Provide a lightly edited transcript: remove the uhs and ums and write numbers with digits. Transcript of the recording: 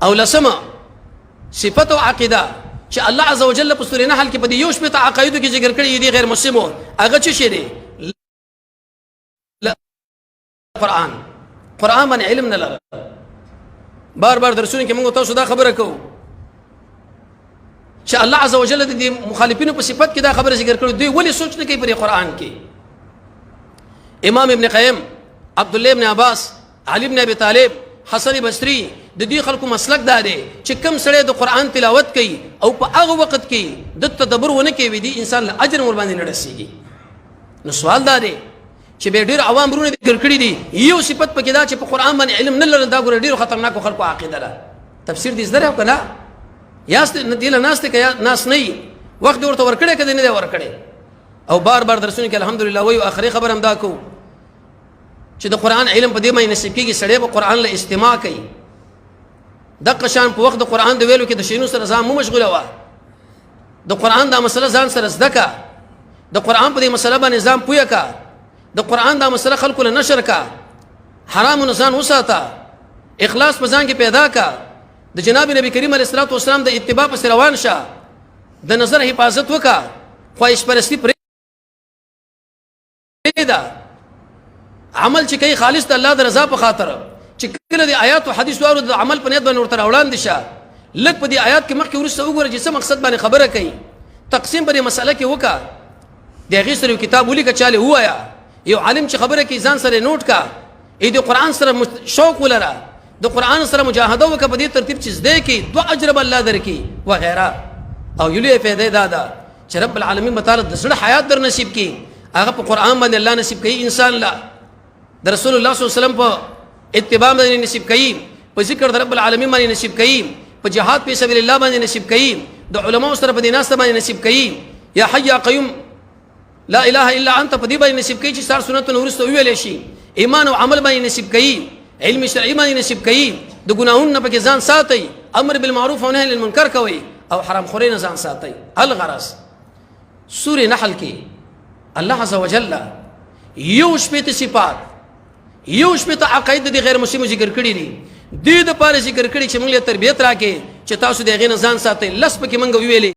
او لسما صفت او عقیده چې الله عز وجل په سورې نحل کې په دې یو شپه عقایدو کې ذکر کړی دي غیر مسلمو هغه څه شي دي قرآن باندې علم نه لري بار بار درسونه کې موږ تاسو دا خبره کوو چې الله عز وجل د مخالفینو په صفت کې دا خبره ذکر کړو دوی ولې سوچ نه کوي په قرآن کې امام ابن قیم عبد الله ابن عباس علي بن ابي طالب حسن بصري د دې خلکو مسلک دا دی چې کم سړی د قرآن تلاوت کوي او په هغه وخت کې د تدبر ونه کوي دی انسان له اجر ور باندې نه رسیږي نو سوال دا دی چې به ډېر عوام برونه ذکر کړی دي یو صفت پکې دا چې په قرآن باندې علم نه لري دا ګور ډېر خطرناک خلکو عقیده ده تفسیر دې زده کنه یاست ندیله ناس ته کیا ناس نه وخت ورته ورکړي کده نه ورکړي او بار بار درسونه کې الحمدلله وایو اخري خبر هم دا کو چې د قرآن علم په دې باندې نصیب کېږي سړی په قرآن له استماع کوي د قشان په وخت د قرآن د ویلو کې د شینو سره ځان مو مشغوله و د قرآن دا مسله ځان سره زده کا د قرآن په دې مسله باندې ځان پوهه کا د قرآن دا مسله خلکو له نشر کا حرام نه ځان وساته اخلاص په ځان کې پیدا کا د جناب نبی کریم علیه الصلاه والسلام د اتباع په روان شه د نظر حفاظت وکا خواهش پرستی پرېدا عمل چې کوي خالص د الله د رضا په خاطر چې کله د آیات او حدیث وارو د عمل په نیت باندې ورته وړاندې شه لږ په دې آیات کې مخکې ورسته وګوره چې څه مقصد باندې خبره کوي تقسیم په دې مسله کې وکا د هغې سره یو کتاب ولیکه چاله ووایه یو عالم چې خبره کوي ځان سره نوٹ کا د قرآن سره شوق ولره د قرآن سره مجاهده وکړه په دې ترتیب چې زده کې دوه اجر به الله درکړي وغیره او یو لویه فایده دا ده چې رب العالمین به تعالی د زړه حیات در نصیب کړي هغه په قرآن باندې الله نصیب کوي انسان لا د رسول الله صلی الله علیه وسلم په اتباع باندې نصیب کوي په ذکر د رب العالمین باندې نصیب کوي په جهاد په سبیل الله باندې نصیب کوي د علماء سره په دې ناس باندې نصیب کوي یا حي یا قیوم لا اله الا انت په دې باندې نصیب کوي چې سار سنت نور ورسته ویل شي ایمان او عمل باندې نصیب کوي علم شرعي باندې نصیب کوي د ګناهونو په کې ځان ساتي امر بالمعروف او نهي عن المنکر کوي او حرام خوري نه ځان ساتي الغرض سوره نحل کې الله عز وجل یو شپه صفات یو شپه عقاید د غیر مسلمو ذکر کړی دي د دې لپاره ذکر کړی چې موږ له تربيت راکې چې تاسو د غیر ځان ساتي لس پکې موږ ویلې